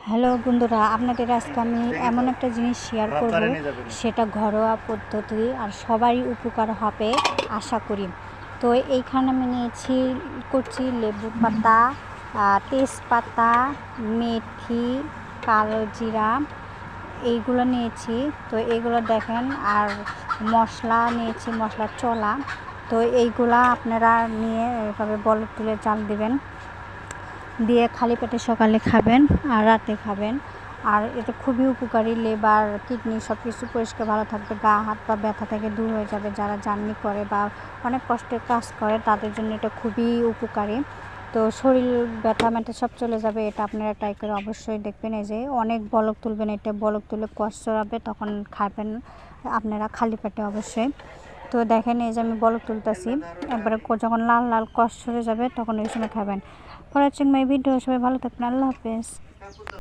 Hello বন্ধুরা, আপনাদের আজকে আমি এমন একটা জিনিস শেয়ার করব, সেটা ঘরোয়া পদ্ধতি আর সবারই উপকার হবে আশা করি। তো এইখানে আমি নিয়েছি কচি লেবু পাতা, তেজপাতা, মেথি, কালো জিরা, এইগুলো নিয়েছি। তো এইগুলো দেখেন, আর মশলা নিয়েছি, মশলার চলা। তো এইগুলা আপনারা নিয়ে এভাবে বলক তুলে চাল দিবেন, দিয়ে খালি পেটে সকালে খাবেন আর রাতে খাবেন। আর এটা খুবই উপকারী, লিভার, কিডনি সব কিছু পরিষ্কার ভালো থাকবে। গা হাত পা ব্যথা থেকে দূর হয়ে যাবে। যারা জার্নি করে বা অনেক কষ্টের কাজ করে তাদের জন্য এটা খুবই উপকারী। তো শরীর ব্যথা ম্যাথা সব চলে যাবে। এটা আপনারা ট্রাই করে অবশ্যই দেখবেন। এই যে অনেক বলক তুলবেন, এটা বলক তুলে কষ্ট চড়াবে, তখন খাবেন আপনারা খালি পেটে অবশ্যই। তো দেখেন, এই যে আমি বলক তুলতেছি, একবারে যখন লাল লাল কষ সরে যাবে তখন ওই সময় খাবেন। পরে হচ্ছে ভিডিও, সবাই ভালো থাকবেন, আল্লাহ হাফেজ।